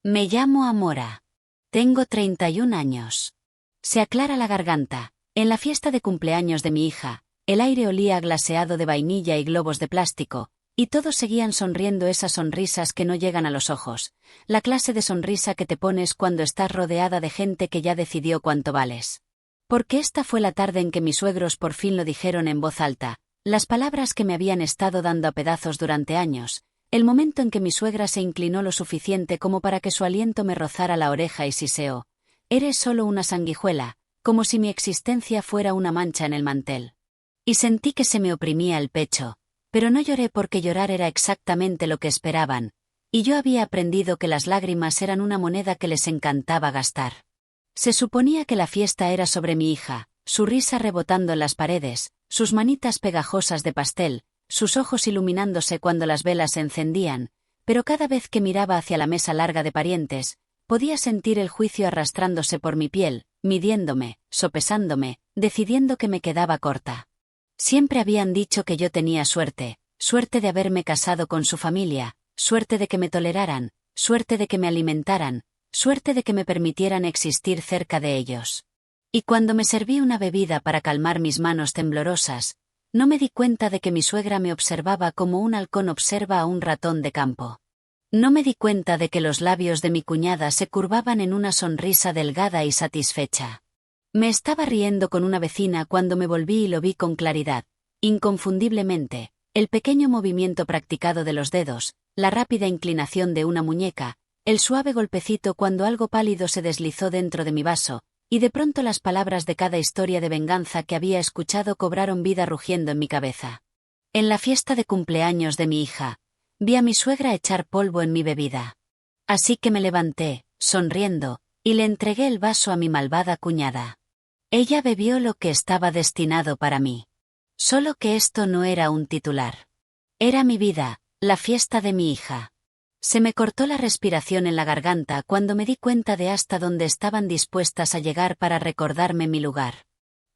Me llamo Amora. Tengo 31 años. Se aclara la garganta. En la fiesta de cumpleaños de mi hija, el aire olía a glaseado de vainilla y globos de plástico, y todos seguían sonriendo esas sonrisas que no llegan a los ojos, la clase de sonrisa que te pones cuando estás rodeada de gente que ya decidió cuánto vales. Porque esta fue la tarde en que mis suegros por fin lo dijeron en voz alta, las palabras que me habían estado dando a pedazos durante años, el momento en que mi suegra se inclinó lo suficiente como para que su aliento me rozara la oreja y siseó: «Eres solo una sanguijuela», como si mi existencia fuera una mancha en el mantel. Y sentí que se me oprimía el pecho, pero no lloré porque llorar era exactamente lo que esperaban, y yo había aprendido que las lágrimas eran una moneda que les encantaba gastar. Se suponía que la fiesta era sobre mi hija, su risa rebotando en las paredes, sus manitas pegajosas de pastel, sus ojos iluminándose cuando las velas se encendían, pero cada vez que miraba hacia la mesa larga de parientes, podía sentir el juicio arrastrándose por mi piel, midiéndome, sopesándome, decidiendo que me quedaba corta. Siempre habían dicho que yo tenía suerte, suerte de haberme casado con su familia, suerte de que me toleraran, suerte de que me alimentaran, suerte de que me permitieran existir cerca de ellos. Y cuando me serví una bebida para calmar mis manos temblorosas, no me di cuenta de que mi suegra me observaba como un halcón observa a un ratón de campo. No me di cuenta de que los labios de mi cuñada se curvaban en una sonrisa delgada y satisfecha. Me estaba riendo con una vecina cuando me volví y lo vi con claridad, inconfundiblemente, el pequeño movimiento practicado de los dedos, la rápida inclinación de una muñeca, el suave golpecito cuando algo pálido se deslizó dentro de mi vaso, y de pronto las palabras de cada historia de venganza que había escuchado cobraron vida rugiendo en mi cabeza. En la fiesta de cumpleaños de mi hija, vi a mi suegra echar polvo en mi bebida. Así que me levanté, sonriendo, y le entregué el vaso a mi malvada cuñada. Ella bebió lo que estaba destinado para mí. Solo que esto no era un titular. Era mi vida, la fiesta de mi hija. Se me cortó la respiración en la garganta cuando me di cuenta de hasta dónde estaban dispuestas a llegar para recordarme mi lugar.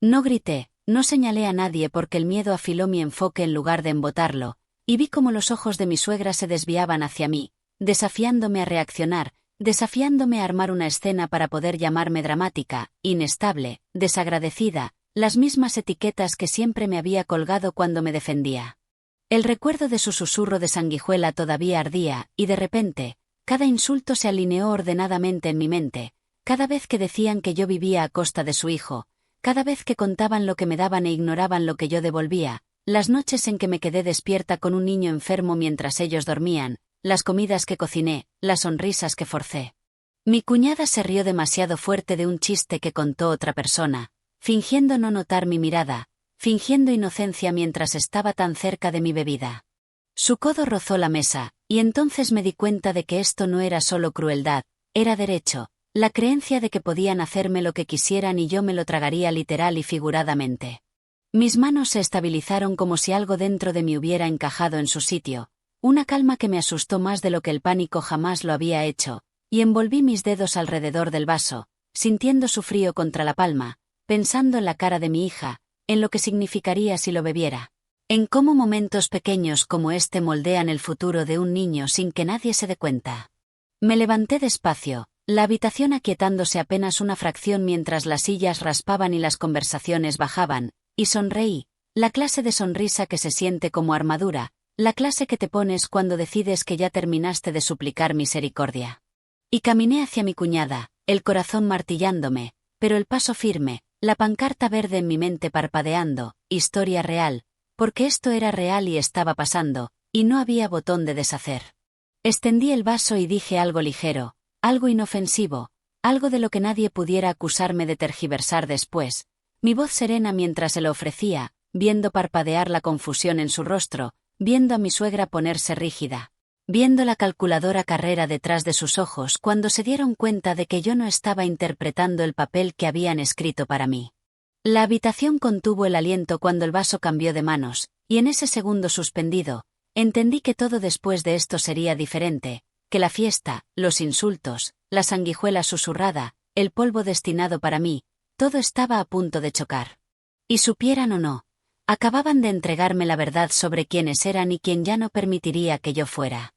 No grité, no señalé a nadie porque el miedo afiló mi enfoque en lugar de embotarlo, y vi cómo los ojos de mi suegra se desviaban hacia mí, desafiándome a reaccionar, desafiándome a armar una escena para poder llamarme dramática, inestable, desagradecida, las mismas etiquetas que siempre me había colgado cuando me defendía. El recuerdo de su susurro de sanguijuela todavía ardía, y de repente, cada insulto se alineó ordenadamente en mi mente, cada vez que decían que yo vivía a costa de su hijo, cada vez que contaban lo que me daban e ignoraban lo que yo devolvía, las noches en que me quedé despierta con un niño enfermo mientras ellos dormían, las comidas que cociné, las sonrisas que forcé. Mi cuñada se rió demasiado fuerte de un chiste que contó otra persona, fingiendo no notar mi mirada, fingiendo inocencia mientras estaba tan cerca de mi bebida. Su codo rozó la mesa, y entonces me di cuenta de que esto no era solo crueldad, era derecho, la creencia de que podían hacerme lo que quisieran y yo me lo tragaría literal y figuradamente. Mis manos se estabilizaron como si algo dentro de mí hubiera encajado en su sitio, una calma que me asustó más de lo que el pánico jamás lo había hecho, y envolví mis dedos alrededor del vaso, sintiendo su frío contra la palma, pensando en la cara de mi hija, en lo que significaría si lo bebiera, en cómo momentos pequeños como este moldean el futuro de un niño sin que nadie se dé cuenta. Me levanté despacio, la habitación aquietándose apenas una fracción mientras las sillas raspaban y las conversaciones bajaban, y sonreí, la clase de sonrisa que se siente como armadura, la clase que te pones cuando decides que ya terminaste de suplicar misericordia. Y caminé hacia mi cuñada, el corazón martillándome, pero el paso firme, la pancarta verde en mi mente parpadeando, historia real, porque esto era real y estaba pasando, y no había botón de deshacer. Extendí el vaso y dije algo ligero, algo inofensivo, algo de lo que nadie pudiera acusarme de tergiversar después, mi voz serena mientras se lo ofrecía, viendo parpadear la confusión en su rostro, viendo a mi suegra ponerse rígida, viendo la calculadora carrera detrás de sus ojos cuando se dieron cuenta de que yo no estaba interpretando el papel que habían escrito para mí. La habitación contuvo el aliento cuando el vaso cambió de manos, y en ese segundo suspendido, entendí que todo después de esto sería diferente, que la fiesta, los insultos, la sanguijuela susurrada, el polvo destinado para mí, todo estaba a punto de chocar. Y supieran o no, acababan de entregarme la verdad sobre quiénes eran y quién ya no permitiría que yo fuera.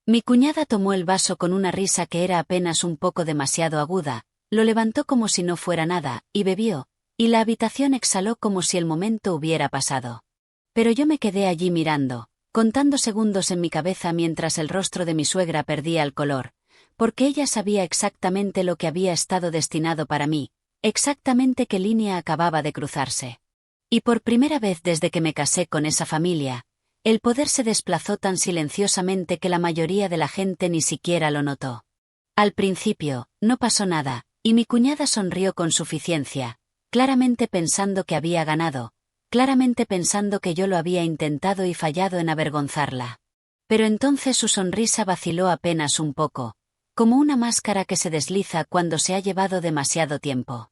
Mi cuñada tomó el vaso con una risa que era apenas un poco demasiado aguda, lo levantó como si no fuera nada, y bebió, y la habitación exhaló como si el momento hubiera pasado. Pero yo me quedé allí mirando, contando segundos en mi cabeza mientras el rostro de mi suegra perdía el color, porque ella sabía exactamente lo que había estado destinado para mí, exactamente qué línea acababa de cruzarse. Y por primera vez desde que me casé con esa familia, el poder se desplazó tan silenciosamente que la mayoría de la gente ni siquiera lo notó. Al principio, no pasó nada, y mi cuñada sonrió con suficiencia, claramente pensando que había ganado, claramente pensando que yo lo había intentado y fallado en avergonzarla. Pero entonces su sonrisa vaciló apenas un poco, como una máscara que se desliza cuando se ha llevado demasiado tiempo.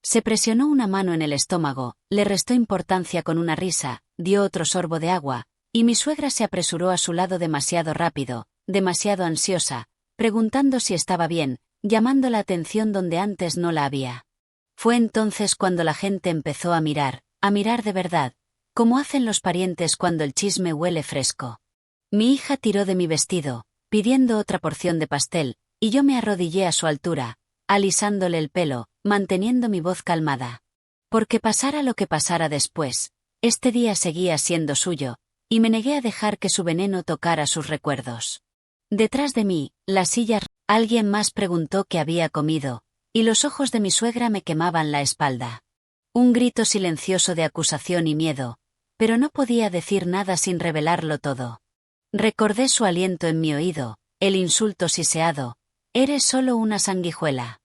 Se presionó una mano en el estómago, le restó importancia con una risa, dio otro sorbo de agua, y mi suegra se apresuró a su lado demasiado rápido, demasiado ansiosa, preguntando si estaba bien, llamando la atención donde antes no la había. Fue entonces cuando la gente empezó a mirar de verdad, como hacen los parientes cuando el chisme huele fresco. Mi hija tiró de mi vestido, pidiendo otra porción de pastel, y yo me arrodillé a su altura, alisándole el pelo, manteniendo mi voz calmada. Porque pasara lo que pasara después, este día seguía siendo suyo, y me negué a dejar que su veneno tocara sus recuerdos. Detrás de mí, la silla, alguien más preguntó qué había comido, y los ojos de mi suegra me quemaban la espalda. Un grito silencioso de acusación y miedo, pero no podía decir nada sin revelarlo todo. Recordé su aliento en mi oído, el insulto siseado, «Eres solo una sanguijuela».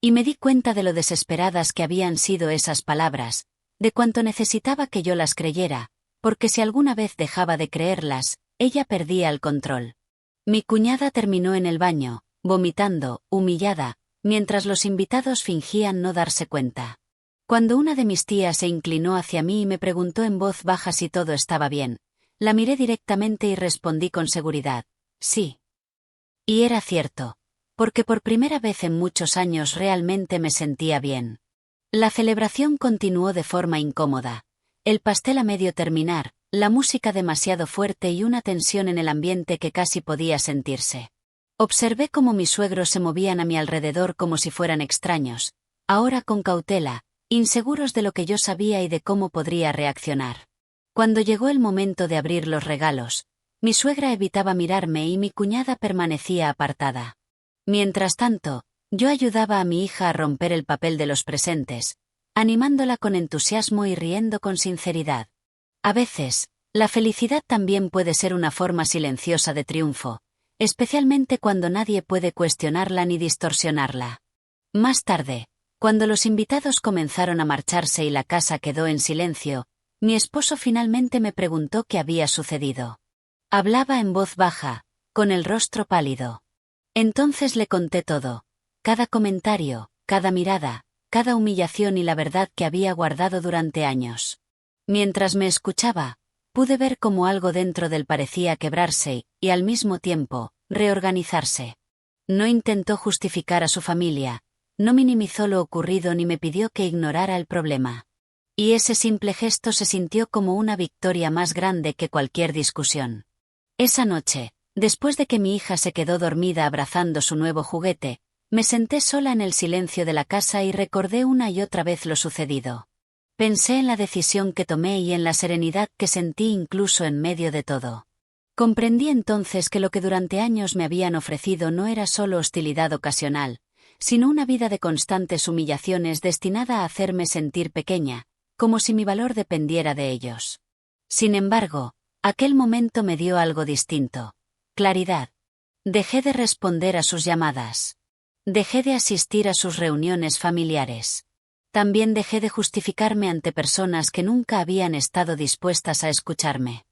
Y me di cuenta de lo desesperadas que habían sido esas palabras, de cuánto necesitaba que yo las creyera, porque si alguna vez dejaba de creerlas, ella perdía el control. Mi cuñada terminó en el baño, vomitando, humillada, mientras los invitados fingían no darse cuenta. Cuando una de mis tías se inclinó hacia mí y me preguntó en voz baja si todo estaba bien, la miré directamente y respondí con seguridad, sí. Y era cierto, porque por primera vez en muchos años realmente me sentía bien. La celebración continuó de forma incómoda. El pastel a medio terminar, la música demasiado fuerte y una tensión en el ambiente que casi podía sentirse. Observé cómo mis suegros se movían a mi alrededor como si fueran extraños, ahora con cautela, inseguros de lo que yo sabía y de cómo podría reaccionar. Cuando llegó el momento de abrir los regalos, mi suegra evitaba mirarme y mi cuñada permanecía apartada. Mientras tanto, yo ayudaba a mi hija a romper el papel de los presentes, animándola con entusiasmo y riendo con sinceridad. A veces, la felicidad también puede ser una forma silenciosa de triunfo, especialmente cuando nadie puede cuestionarla ni distorsionarla. Más tarde, cuando los invitados comenzaron a marcharse y la casa quedó en silencio, mi esposo finalmente me preguntó qué había sucedido. Hablaba en voz baja, con el rostro pálido. Entonces le conté todo, cada comentario, cada mirada, cada humillación y la verdad que había guardado durante años. Mientras me escuchaba, pude ver cómo algo dentro de él parecía quebrarse y, al mismo tiempo, reorganizarse. No intentó justificar a su familia, no minimizó lo ocurrido ni me pidió que ignorara el problema. Y ese simple gesto se sintió como una victoria más grande que cualquier discusión. Esa noche, después de que mi hija se quedó dormida abrazando su nuevo juguete, me senté sola en el silencio de la casa y recordé una y otra vez lo sucedido. Pensé en la decisión que tomé y en la serenidad que sentí incluso en medio de todo. Comprendí entonces que lo que durante años me habían ofrecido no era solo hostilidad ocasional, sino una vida de constantes humillaciones destinada a hacerme sentir pequeña, como si mi valor dependiera de ellos. Sin embargo, aquel momento me dio algo distinto. Claridad. Dejé de responder a sus llamadas. Dejé de asistir a sus reuniones familiares. También dejé de justificarme ante personas que nunca habían estado dispuestas a escucharme.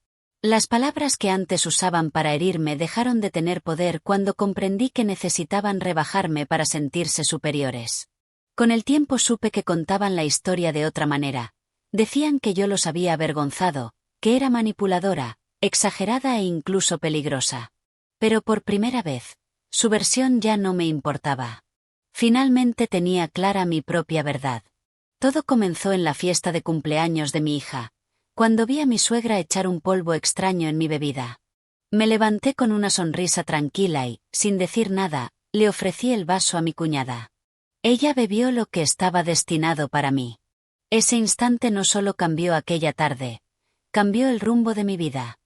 Las palabras que antes usaban para herirme dejaron de tener poder cuando comprendí que necesitaban rebajarme para sentirse superiores. Con el tiempo supe que contaban la historia de otra manera. Decían que yo los había avergonzado, que era manipuladora, exagerada e incluso peligrosa. Pero por primera vez, su versión ya no me importaba. Finalmente tenía clara mi propia verdad. Todo comenzó en la fiesta de cumpleaños de mi hija, cuando vi a mi suegra echar un polvo extraño en mi bebida. Me levanté con una sonrisa tranquila y, sin decir nada, le ofrecí el vaso a mi cuñada. Ella bebió lo que estaba destinado para mí. Ese instante no solo cambió aquella tarde, cambió el rumbo de mi vida.